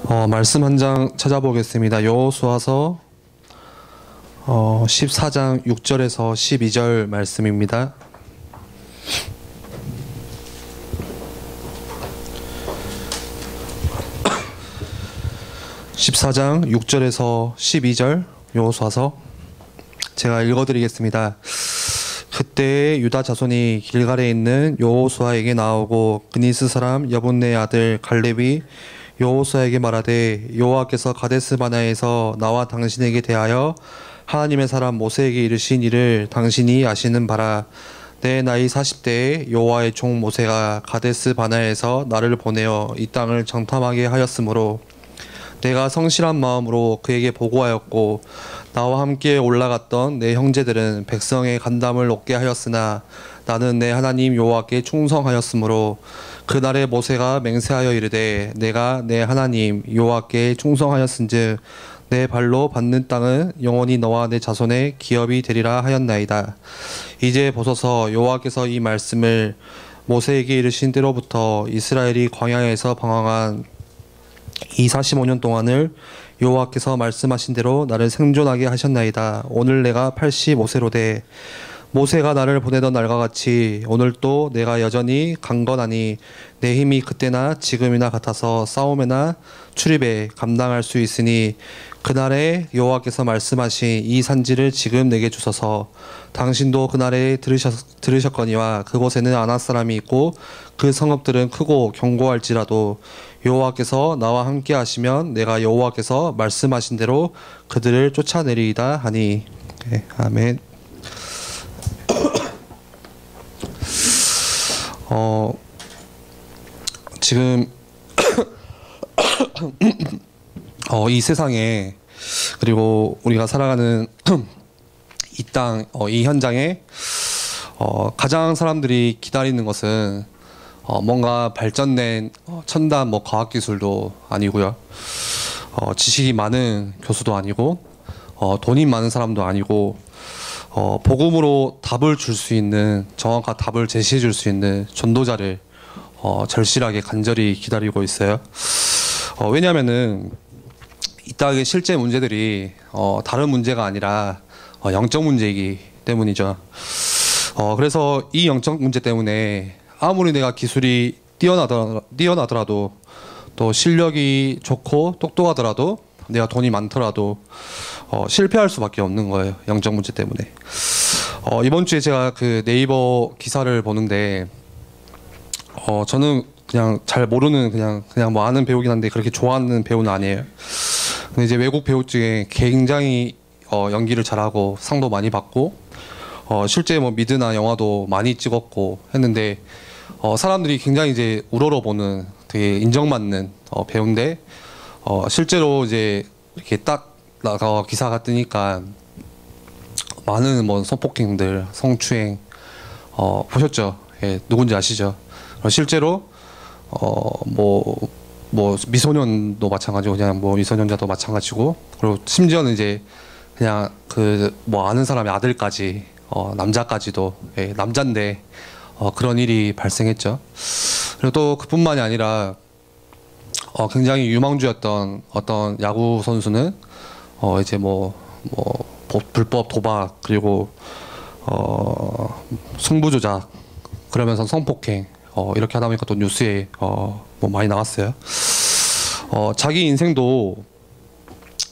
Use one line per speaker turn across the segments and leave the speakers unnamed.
말씀 한 장 찾아보겠습니다. 여호수아서 14장 6절에서 12절 말씀입니다. (14장 6절에서 12절) 여호수아서 제가 읽어드리겠습니다. 그때 유다 자손이 길갈에 있는 여호수아에게 나오고 그니스 사람 여분네의 아들 갈렙이 여호수아에게 말하되 여호와께서 가데스 바네아에서 나와 당신에게 대하여 하나님의 사람 모세에게 이르신 일을 당신이 아시는 바라. 내 나이 40대에 여호와의 종 모세가 가데스 바네아에서 나를 보내어 이 땅을 정탐하게 하였으므로 내가 성실한 마음으로 그에게 보고하였고 나와 함께 올라갔던 내 형제들은 백성의 간담을 얻게 하였으나 나는 내 하나님 여호와께 충성하였으므로 그날에 모세가 맹세하여 이르되 내가 내 하나님 여호와께 충성하였은즉 내 발로 받는 땅은 영원히 너와 내 자손의 기업이 되리라 하였나이다. 이제 보소서, 여호와께서 이 말씀을 모세에게 이르신 때로부터 이스라엘이 광야에서 방황한 이 45년 동안을 여호와께서 말씀하신 대로 나를 생존하게 하셨나이다. 오늘 내가 85세로되 모세가 나를 보내던 날과 같이 오늘도 내가 여전히 강건하니 내 힘이 그때나 지금이나 같아서 싸움에나 출입에 감당할 수 있으니 그날에 여호와께서 말씀하신 이 산지를 지금 내게 주소서. 당신도 그날에 들으셨거니와 그곳에는 아낙 사람이 있고 그 성읍들은 크고 견고할지라도 여호와께서 나와 함께 하시면 내가 여호와께서 말씀하신 대로 그들을 쫓아내리이다 하니. 네, 아멘. 지금 이 세상에, 그리고 우리가 살아가는 이 땅, 이 현장에 가장 사람들이 기다리는 것은 뭔가 발전된 첨단 과학기술도 아니고요, 지식이 많은 교수도 아니고, 돈이 많은 사람도 아니고, 복음으로 답을 줄 수 있는, 정확한 답을 제시해 줄 수 있는 전도자를 절실하게 간절히 기다리고 있어요. 왜냐하면은 이 땅의 실제 문제들이 다른 문제가 아니라 영적 문제이기 때문이죠. 그래서 이 영적 문제 때문에 아무리 내가 기술이 뛰어나더라도 또 실력이 좋고 똑똑하더라도 내가 돈이 많더라도 실패할 수밖에 없는 거예요. 영적 문제 때문에. 이번 주에 제가 그 네이버 기사를 보는데 저는 그냥 잘 모르는 그냥 뭐 아는 배우긴 한데 그렇게 좋아하는 배우는 아니에요. 근데 이제 외국 배우 중에 굉장히 연기를 잘하고 상도 많이 받고 실제 뭐 미드나 영화도 많이 찍었고 했는데 사람들이 굉장히 이제 우러러보는 되게 인정받는 배우인데 실제로 이제 이렇게 딱 나가 기사가 뜨니까 많은 뭐 성폭행들, 성추행 보셨죠? 예, 누군지 아시죠? 실제로 뭐 미소년도 마찬가지고 그냥 뭐 미소년자도 마찬가지고, 그리고 심지어는 이제 그냥 그 뭐 아는 사람의 아들까지 남자까지도, 예, 남잔데 그런 일이 발생했죠. 그리고 또 그뿐만이 아니라 굉장히 유망주였던 어떤 야구 선수는 이제 불법 도박, 그리고 승부 조작, 그러면서 성폭행 이렇게 하다 보니까 또 뉴스에 뭐 많이 나왔어요. 자기 인생도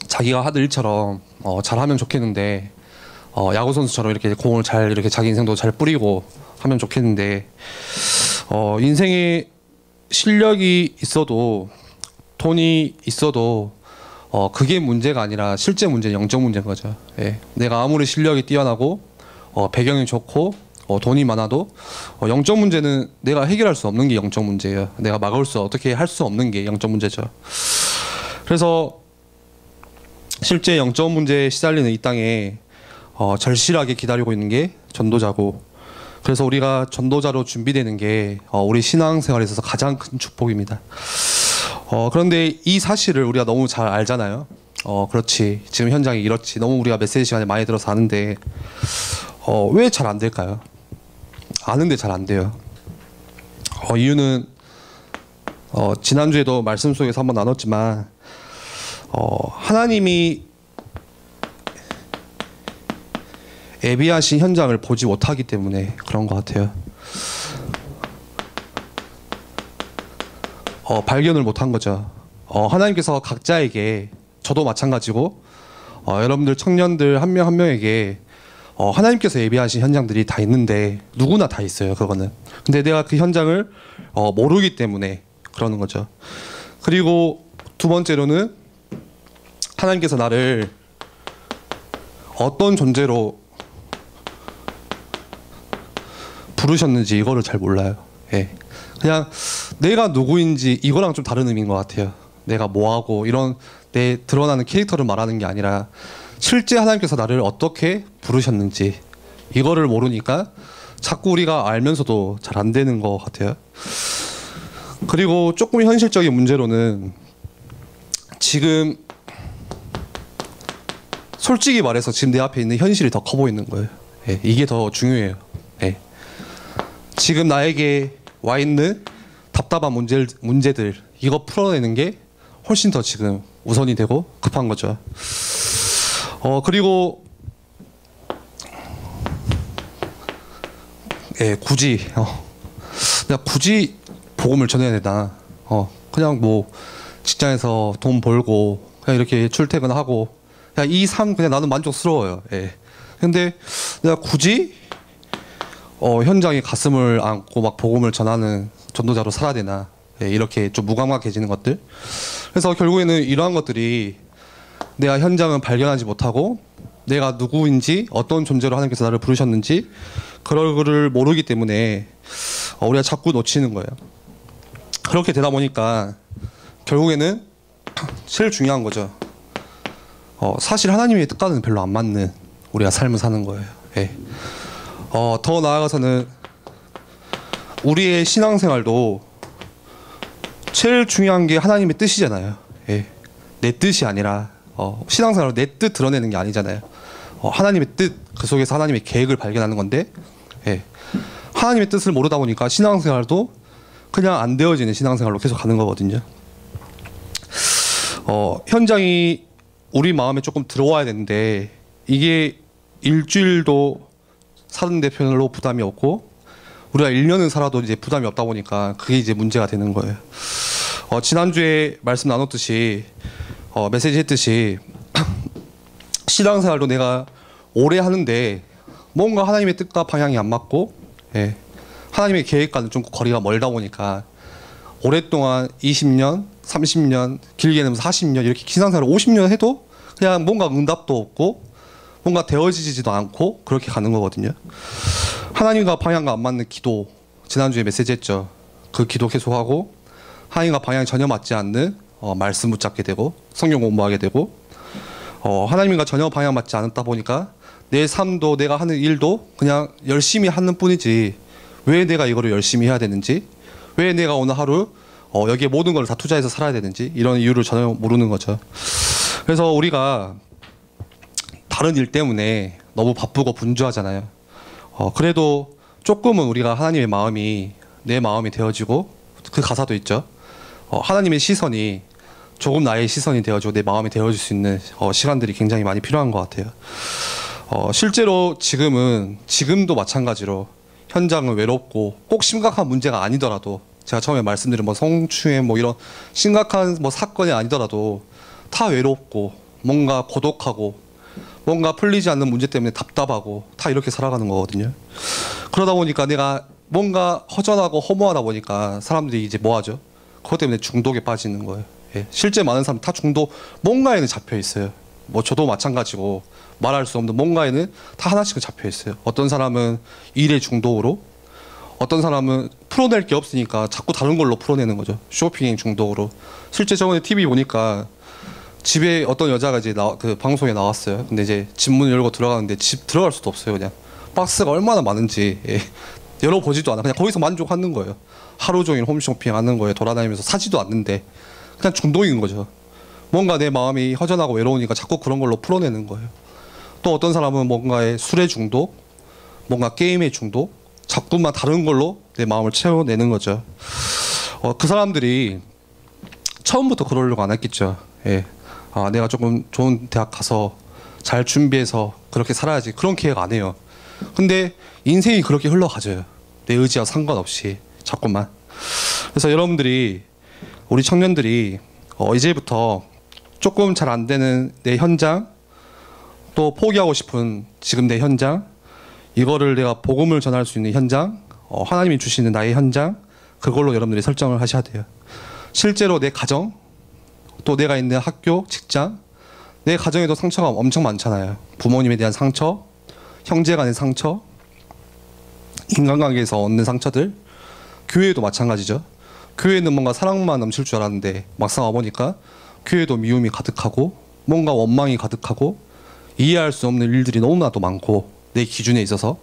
자기가 하던 일처럼 잘하면 좋겠는데, 야구 선수처럼 이렇게 공을 잘 이렇게 자기 인생도 잘 뿌리고 하면 좋겠는데, 인생에 실력이 있어도 돈이 있어도 그게 문제가 아니라 실제 문제는 영적 문제인 거죠. 예. 내가 아무리 실력이 뛰어나고 배경이 좋고 돈이 많아도 영적 문제는 내가 해결할 수 없는 게 영적 문제예요. 내가 어떻게 할 수 없는 게 영적 문제죠. 그래서 실제 영적 문제에 시달리는 이 땅에 절실하게 기다리고 있는 게 전도자고, 그래서 우리가 전도자로 준비되는 게 우리 신앙생활에 있어서 가장 큰 축복입니다. 그런데 이 사실을 우리가 너무 잘 알잖아요. 그렇지, 지금 현장이 이렇지, 너무 우리가 메시지 시간에 많이 들어서 아는데 왜 잘 안 될까요? 아는데 잘 안 돼요. 이유는 지난주에도 말씀 속에서 한번 나눴지만 하나님이 예비하신 현장을 보지 못하기 때문에 그런 것 같아요. 발견을 못한 거죠. 하나님께서 각자에게, 저도 마찬가지고 여러분들 청년들 한 명 한 명에게 하나님께서 예비하신 현장들이 다 있는데, 누구나 다 있어요, 그거는. 근데 내가 그 현장을 모르기 때문에 그러는 거죠. 그리고 두 번째로는 하나님께서 나를 어떤 존재로 부르셨는지 이거를 잘 몰라요. 예. 그냥 내가 누구인지 이거랑 좀 다른 의미인 것 같아요. 내가 뭐하고 이런 내 드러나는 캐릭터를 말하는 게 아니라 실제 하나님께서 나를 어떻게 부르셨는지 이거를 모르니까 자꾸 우리가 알면서도 잘 안 되는 것 같아요. 그리고 조금 현실적인 문제로는 지금 솔직히 말해서 지금 내 앞에 있는 현실이 더 커 보이는 거예요. 예, 이게 더 중요해요. 예. 지금 나에게 와 있는 답답한 문제들 이거 풀어내는 게 훨씬 더 지금 우선이 되고 급한 거죠. 그리고 굳이 내가 굳이 복음을 전해야 되나? 그냥 뭐 직장에서 돈 벌고 그냥 이렇게 출퇴근하고 그냥 이 삶 그냥 나는 만족스러워요. 예. 근데 내가 굳이 현장에 가슴을 안고 막 복음을 전하는 전도자로 살아야 되나? 예, 이렇게 좀 무감각해지는 것들. 그래서 결국에는 이러한 것들이 내가 현장은 발견하지 못하고 내가 누구인지 어떤 존재로 하나님께서 나를 부르셨는지 그런 거를 모르기 때문에 우리가 자꾸 놓치는 거예요. 그렇게 되다 보니까 결국에는 제일 중요한 거죠. 사실 하나님의 뜻과는 별로 안 맞는 우리가 삶을 사는 거예요. 예. 더 나아가서는 우리의 신앙생활도 제일 중요한 게 하나님의 뜻이잖아요. 예. 내 뜻이 아니라 신앙생활로 내 뜻 드러내는 게 아니잖아요. 하나님의 뜻, 그 속에서 하나님의 계획을 발견하는 건데, 예. 하나님의 뜻을 모르다 보니까 신앙생활도 그냥 안 되어지는 신앙생활로 계속 가는 거거든요. 현장이 우리 마음에 조금 들어와야 되는데 이게 일주일도 사는데 별로 부담이 없고 우리가 1년은 살아도 이제 부담이 없다 보니까 그게 이제 문제가 되는 거예요. 지난주에 말씀 나눴듯이 메시지 했듯이 신앙생활도 내가 오래 하는데 뭔가 하나님의 뜻과 방향이 안 맞고, 예, 하나님의 계획과는 좀 거리가 멀다 보니까 오랫동안 20년, 30년, 길게는 40년 이렇게 신앙생활을 50년 해도 그냥 뭔가 응답도 없고 뭔가 되어지지도 않고 그렇게 가는 거거든요. 하나님과 방향과 안 맞는 기도, 지난주에 메시지 했죠. 그 기도 계속하고 하나님과 방향이 전혀 맞지 않는 말씀 붙잡게 되고 성경 공부하게 되고 하나님과 전혀 방향 맞지 않다 보니까 내 삶도 내가 하는 일도 그냥 열심히 하는 뿐이지 왜 내가 이거를 열심히 해야 되는지, 왜 내가 오늘 하루 여기에 모든 걸 다 투자해서 살아야 되는지 이런 이유를 전혀 모르는 거죠. 그래서 우리가 다른 일 때문에 너무 바쁘고 분주하잖아요. 그래도 조금은 우리가 하나님의 마음이 내 마음이 되어지고, 그 가사도 있죠. 하나님의 시선이 조금 나의 시선이 되어지고 내 마음이 되어질 수 있는 시간들이 굉장히 많이 필요한 것 같아요. 실제로 지금도 마찬가지로 현장은 외롭고 꼭 심각한 문제가 아니더라도, 제가 처음에 말씀드린 뭐 성추행 뭐 이런 심각한 뭐 사건이 아니더라도 다 외롭고 뭔가 고독하고 뭔가 풀리지 않는 문제 때문에 답답하고 다 이렇게 살아가는 거거든요. 그러다 보니까 내가 뭔가 허전하고 허무하다 보니까 사람들이 이제 뭐 하죠? 그것 때문에 중독에 빠지는 거예요. 예. 실제 많은 사람 다 중독, 뭔가에는 잡혀 있어요. 뭐 저도 마찬가지고 말할 수 없는 뭔가에는 다 하나씩은 잡혀 있어요. 어떤 사람은 일의 중독으로, 어떤 사람은 풀어낼 게 없으니까 자꾸 다른 걸로 풀어내는 거죠. 쇼핑 중독으로. 실제 저번에 TV 보니까 집에 어떤 여자가 이제 그 방송에 나왔어요. 근데 이제 집 문을 열고 들어가는데 집 들어갈 수도 없어요. 그냥 박스가 얼마나 많은지, 예, 열어보지도 않아. 그냥 거기서 만족하는 거예요. 하루 종일 홈쇼핑 하는 거예요. 돌아다니면서 사지도 않는데 그냥 중독인 거죠. 뭔가 내 마음이 허전하고 외로우니까 자꾸 그런 걸로 풀어내는 거예요. 또 어떤 사람은 뭔가의 술의 중독, 뭔가 게임의 중독, 자꾸만 다른 걸로 내 마음을 채워내는 거죠. 그 사람들이 처음부터 그러려고 안 했겠죠. 예. 내가 조금 좋은 대학 가서 잘 준비해서 그렇게 살아야지, 그런 계획 안 해요. 근데 인생이 그렇게 흘러가져요. 내 의지와 상관없이 자꾸만. 그래서 여러분들이, 우리 청년들이 이제부터 조금 잘 안 되는 내 현장, 또 포기하고 싶은 지금 내 현장, 이거를 내가 복음을 전할 수 있는 현장, 하나님이 주시는 나의 현장, 그걸로 여러분들이 설정을 하셔야 돼요. 실제로 내 가정, 또 내가 있는 학교, 직장, 내 가정에도 상처가 엄청 많잖아요. 부모님에 대한 상처, 형제 간의 상처, 인간관계에서 얻는 상처들, 교회도 마찬가지죠. 교회는 뭔가 사랑만 넘칠 줄 알았는데 막상 와보니까 교회도 미움이 가득하고 뭔가 원망이 가득하고 이해할 수 없는 일들이 너무나도 많고, 내 기준에 있어서.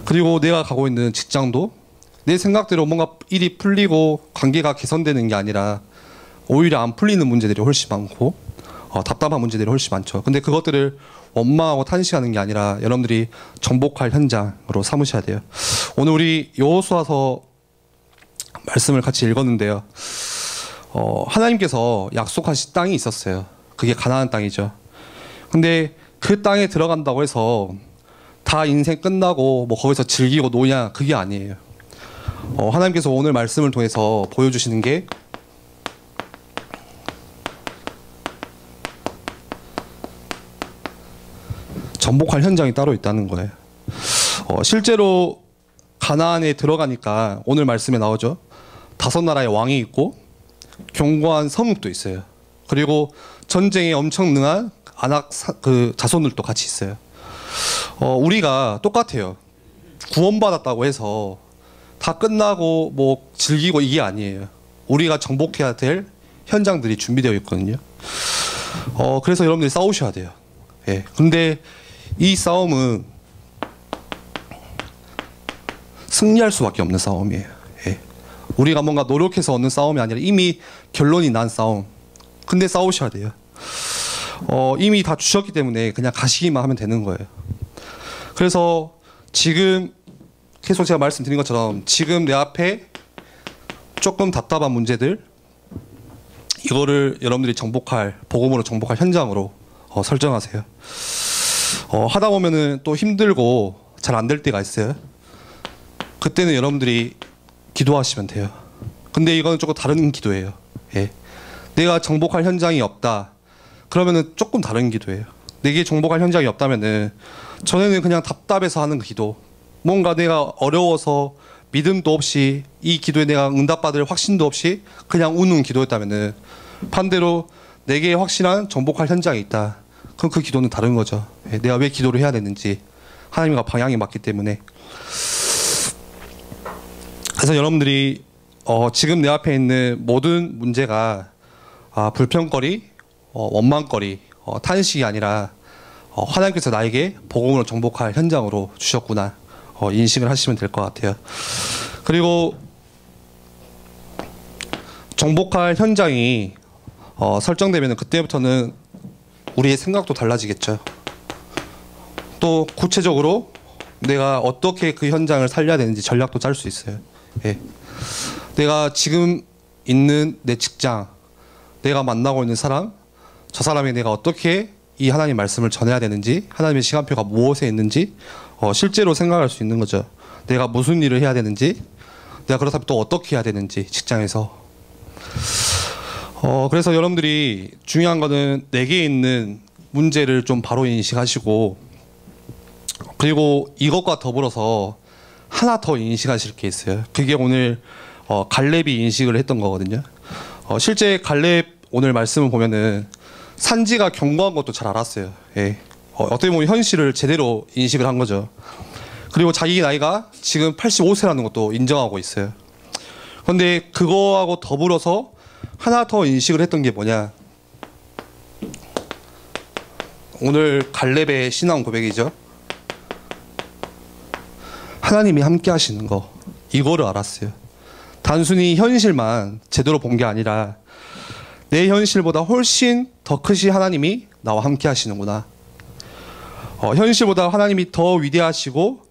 그리고 내가 가고 있는 직장도 내 생각대로 뭔가 일이 풀리고 관계가 개선되는 게 아니라 오히려 안 풀리는 문제들이 훨씬 많고 답답한 문제들이 훨씬 많죠. 근데 그것들을 원망하고 탄식하는 게 아니라 여러분들이 정복할 현장으로 삼으셔야 돼요. 오늘 우리 여호수아서 말씀을 같이 읽었는데요. 하나님께서 약속하신 땅이 있었어요. 그게 가나안 땅이죠. 근데 그 땅에 들어간다고 해서 다 인생 끝나고 뭐 거기서 즐기고 노냐, 그게 아니에요. 하나님께서 오늘 말씀을 통해서 보여주시는 게 정복할 현장이 따로 있다는 거예요. 실제로 가나안에 들어가니까 오늘 말씀에 나오죠. 5나라의 왕이 있고 견고한 성읍도 있어요. 그리고 전쟁에 엄청 능한 아낙 자손들도 같이 있어요. 우리가 똑같아요. 구원받았다고 해서 다 끝나고 뭐 즐기고 이게 아니에요. 우리가 정복해야 될 현장들이 준비되어 있거든요. 그래서 여러분들이 싸우셔야 돼요. 예. 근데 이 싸움은 승리할 수밖에 없는 싸움이에요. 예. 우리가 뭔가 노력해서 얻는 싸움이 아니라 이미 결론이 난 싸움. 근데 싸우셔야 돼요. 이미 다 주셨기 때문에 그냥 가시기만 하면 되는 거예요. 그래서 지금 계속 제가 말씀드린 것처럼 지금 내 앞에 조금 답답한 문제들, 이거를 여러분들이 정복할, 복음으로 정복할 현장으로 설정하세요. 하다 보면은 또 힘들고 잘 안 될 때가 있어요. 그때는 여러분들이 기도하시면 돼요. 근데 이거는 조금 다른 기도예요. 예. 내가 정복할 현장이 없다, 그러면은 조금 다른 기도예요. 내게 정복할 현장이 없다면은 전에는 그냥 답답해서 하는 기도, 뭔가 내가 어려워서 믿음도 없이 이 기도에 내가 응답받을 확신도 없이 그냥 우는 기도였다면은, 반대로 내게 확실한 정복할 현장이 있다, 그럼 그 기도는 다른 거죠. 내가 왜 기도를 해야 되는지, 하나님과 방향이 맞기 때문에. 그래서 여러분들이 지금 내 앞에 있는 모든 문제가 불평거리, 원망거리, 탄식이 아니라 하나님께서 나에게 복음으로 정복할 현장으로 주셨구나, 인식을 하시면 될 것 같아요. 그리고 정복할 현장이 설정되면 그때부터는 우리의 생각도 달라지겠죠. 또 구체적으로 내가 어떻게 그 현장을 살려야 되는지 전략도 짤 수 있어요. 예. 내가 지금 있는 내 직장, 내가 만나고 있는 사람, 저 사람에게 내가 어떻게 이 하나님 말씀을 전해야 되는지, 하나님의 시간표가 무엇에 있는지 실제로 생각할 수 있는 거죠. 내가 무슨 일을 해야 되는지, 내가 그렇다면 또 어떻게 해야 되는지, 직장에서. 그래서 여러분들이 중요한 거는 내게 있는 문제를 좀 바로 인식하시고, 그리고 이것과 더불어서 하나 더 인식하실 게 있어요. 그게 오늘 갈렙이 인식을 했던 거거든요. 실제 갈렙 오늘 말씀을 보면은 산지가 견고한 것도 잘 알았어요. 예. 어떻게 보면 현실을 제대로 인식을 한 거죠. 그리고 자기 나이가 지금 85세라는 것도 인정하고 있어요. 그런데 그거하고 더불어서 하나 더 인식을 했던 게 뭐냐, 오늘 갈렙의 신앙 고백이죠. 하나님이 함께 하시는 거, 이거를 알았어요. 단순히 현실만 제대로 본 게 아니라 내 현실보다 훨씬 더 크시 하나님이 나와 함께 하시는구나. 현실보다 하나님이 더 위대하시고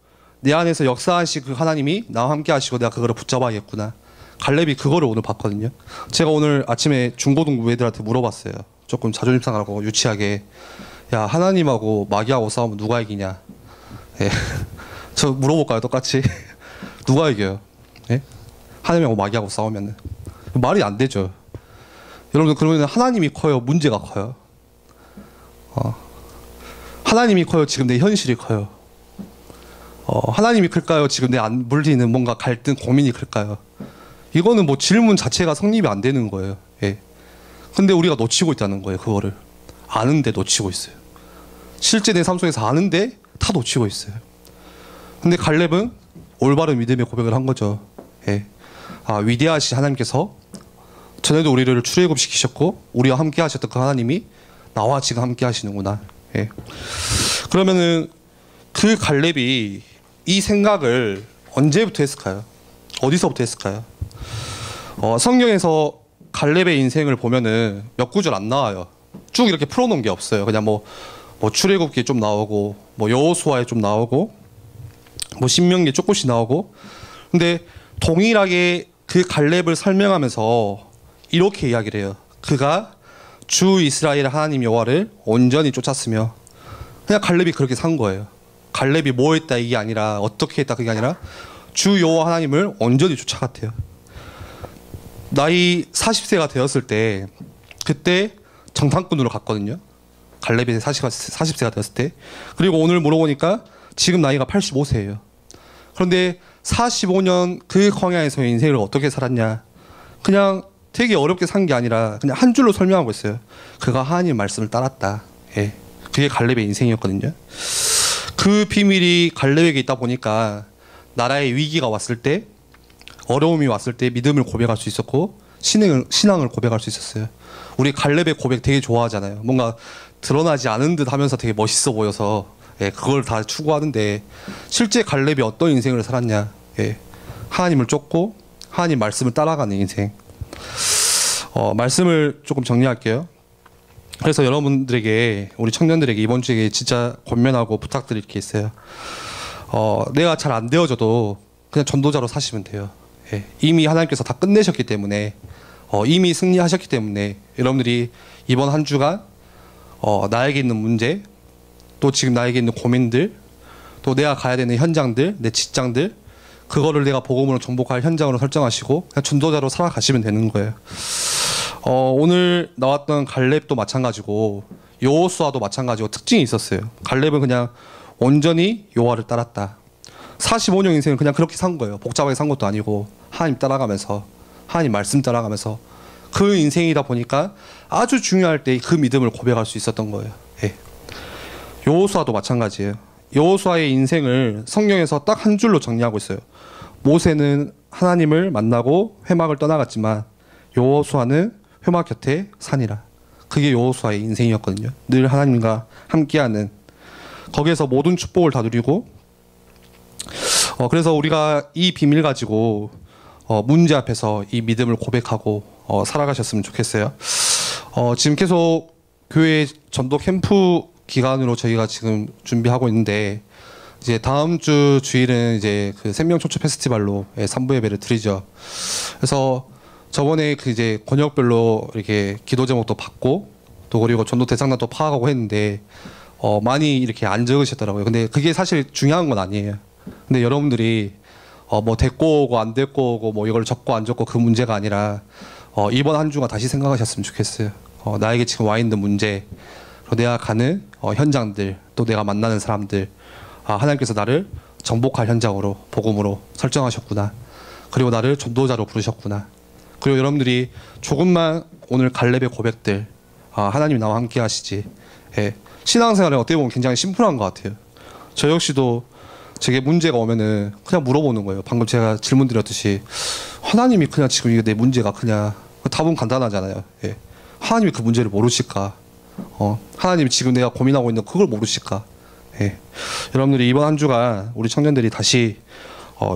내 안에서 역사하신 그 하나님이 나와 함께 하시고 내가 그거를 붙잡아야겠구나. 갈렙이 그거를 오늘 봤거든요. 제가 오늘 아침에 중고등부 애들한테 물어봤어요. 조금 자존심 상하고 유치하게 야 하나님하고 마귀하고 싸우면 누가 이기냐? 예. 저 물어볼까요 똑같이? 누가 이겨요? 예? 하나님하고 마귀하고 싸우면은 말이 안 되죠. 여러분들 그러면 하나님이 커요? 문제가 커요? 하나님이 커요? 지금 내 현실이 커요? 하나님이 클까요? 지금 내 안 물리는 뭔가 갈등 고민이 클까요? 이거는 뭐 질문 자체가 성립이 안 되는 거예요. 예. 근데 우리가 놓치고 있다는 거예요. 그거를 아는데 놓치고 있어요. 실제 내 삶 속에서 아는데 다 놓치고 있어요. 근데 갈렙은 올바른 믿음의 고백을 한 거죠. 예. 아, 위대하신 하나님께서 전에도 우리를 출애굽시키셨고 우리와 함께 하셨던 그 하나님이 나와 지금 함께 하시는구나. 예. 그러면은 그 갈렙이 이 생각을 언제부터 했을까요? 어디서부터 했을까요? 성경에서 갈렙의 인생을 보면은 몇 구절 안 나와요. 쭉 이렇게 풀어놓은 게 없어요. 그냥 뭐 출애굽기에 좀 나오고 뭐 여호수아에 좀 나오고 뭐 신명기에 조금씩 나오고. 근데 동일하게 그 갈렙을 설명하면서 이렇게 이야기를 해요. 그가 주 이스라엘 하나님 여호와를 온전히 쫓았으며. 그냥 갈렙이 그렇게 산 거예요. 갈렙이 뭐 했다 이게 아니라 어떻게 했다 그게 아니라 주 여호와 하나님을 온전히 쫓아갔대요. 나이 40세가 되었을 때 그때 정탐꾼으로 갔거든요. 갈렙이 40세가 되었을 때. 그리고 오늘 물어보니까 지금 나이가 85세예요. 그런데 45년 그 광야에서의 인생을 어떻게 살았냐. 그냥 되게 어렵게 산 게 아니라 그냥 한 줄로 설명하고 있어요. 그가 하나님 말씀을 따랐다. 예. 그게 갈렙의 인생이었거든요. 그 비밀이 갈렙에게 있다 보니까 나라의 위기가 왔을 때 어려움이 왔을 때 믿음을 고백할 수 있었고 신앙을 고백할 수 있었어요. 우리 갈렙의 고백 되게 좋아하잖아요. 뭔가 드러나지 않은 듯 하면서 되게 멋있어 보여서 예, 그걸 다 추구하는데 실제 갈렙이 어떤 인생을 살았냐. 예, 하나님을 쫓고 하나님 말씀을 따라가는 인생. 말씀을 조금 정리할게요. 그래서 여러분들에게 우리 청년들에게 이번 주에 진짜 권면하고 부탁드릴 게 있어요. 내가 잘 안 되어져도 그냥 전도자로 사시면 돼요. 예, 이미 하나님께서 다 끝내셨기 때문에 이미 승리하셨기 때문에 여러분들이 이번 한 주간 나에게 있는 문제 또 지금 나에게 있는 고민들 또 내가 가야 되는 현장들 내 직장들 그거를 내가 복음으로 정복할 현장으로 설정하시고 그냥 전도자로 살아가시면 되는 거예요. 오늘 나왔던 갈렙도 마찬가지고 여호수아도 마찬가지고 특징이 있었어요. 갈렙은 그냥 온전히 여호와를 따랐다. 45년 인생을 그냥 그렇게 산 거예요. 복잡하게 산 것도 아니고 하나님 따라가면서 하나님 말씀 따라가면서 그 인생이다 보니까 아주 중요할 때 그 믿음을 고백할 수 있었던 거예요. 예. 여호수아도 마찬가지예요. 여호수아의 인생을 성경에서 딱 한 줄로 정리하고 있어요. 모세는 하나님을 만나고 회막을 떠나갔지만 여호수아는 회막 곁에 사니라. 그게 여호수아의 인생이었거든요. 늘 하나님과 함께하는 거기에서 모든 축복을 다 누리고 그래서 우리가 이 비밀 가지고 문제 앞에서 이 믿음을 고백하고 살아가셨으면 좋겠어요. 지금 계속 교회 전도 캠프 기간으로 저희가 지금 준비하고 있는데 이제 다음 주 주일은 이제 그 생명초초 페스티벌로 3부 예배를 드리죠. 그래서 저번에 그 이제 권역별로 이렇게 기도 제목도 받고 또 그리고 전도 대상단도 파악하고 했는데 많이 이렇게 안 적으셨더라고요. 근데 그게 사실 중요한 건 아니에요. 근데 여러분들이 뭐 데리고 오고 안 데리고 오고 뭐 이걸 적고 안 적고 그 문제가 아니라 이번 한 주가 다시 생각하셨으면 좋겠어요. 나에게 지금 와 있는 문제, 내가 가는 현장들, 또 내가 만나는 사람들, 하나님께서 나를 정복할 현장으로 복음으로 설정하셨구나. 그리고 나를 전도자로 부르셨구나. 그리고 여러분들이 조금만 오늘 갈렙의 고백들, 하나님 나와 함께 하시지. 예, 신앙생활은 어떻게 보면 굉장히 심플한 것 같아요. 저 역시도 제게 문제가 오면은 그냥 물어보는 거예요. 방금 제가 질문 드렸듯이 하나님이 그냥 지금 이게 내 문제가 그냥 답은 간단하잖아요. 예. 하나님이 그 문제를 모르실까? 하나님이 지금 내가 고민하고 있는 그걸 모르실까? 예. 여러분들이 이번 한 주간 우리 청년들이 다시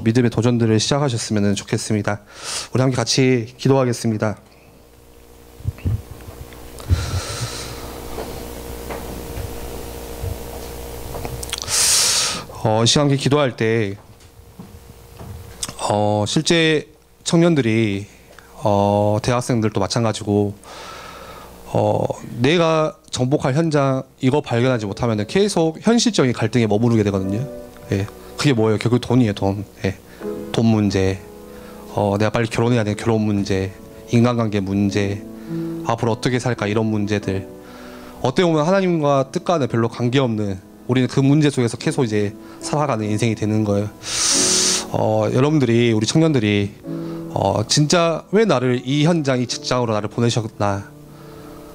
믿음의 도전들을 시작하셨으면 좋겠습니다. 우리 함께 같이 기도하겠습니다. 시간 함께 기도할 때 실제 청년들이 대학생들도 마찬가지고 내가 정복할 현장 이거 발견하지 못하면 계속 현실적인 갈등에 머무르게 되거든요. 예. 그게 뭐예요? 결국 돈이에요, 돈. 예. 돈 문제, 내가 빨리 결혼해야 되는 결혼 문제, 인간관계 문제, 앞으로 어떻게 살까 이런 문제들. 어떻게 보면 하나님과 뜻과는 별로 관계없는 우리는 그 문제 속에서 계속 이제 살아가는 인생이 되는 거예요. 여러분들이 우리 청년들이 진짜 왜 나를 이 현장 이 직장으로 나를 보내셨나?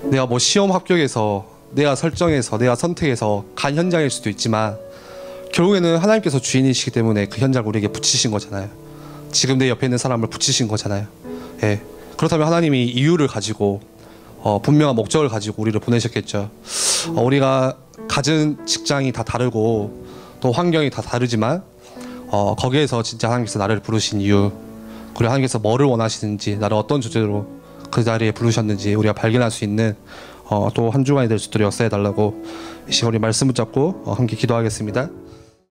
내가 뭐 시험 합격해서 내가 설정해서 내가 선택해서 간 현장일 수도 있지만 결국에는 하나님께서 주인이시기 때문에 그 현장을 우리에게 붙이신 거잖아요. 지금 내 옆에 있는 사람을 붙이신 거잖아요. 예. 그렇다면 하나님이 이유를 가지고 분명한 목적을 가지고 우리를 보내셨겠죠. 우리가 가진 직장이 다 다르고 또 환경이 다 다르지만 거기에서 진짜 하나님께서 나를 부르신 이유, 그리고 하나님께서 뭐를 원하시는지, 나를 어떤 주제로 그 자리에 부르셨는지 우리가 발견할 수 있는 또 한 주간이 될 수 있도록 역사해 달라고 이 시간 우리 말씀 붙잡고 함께 기도하겠습니다.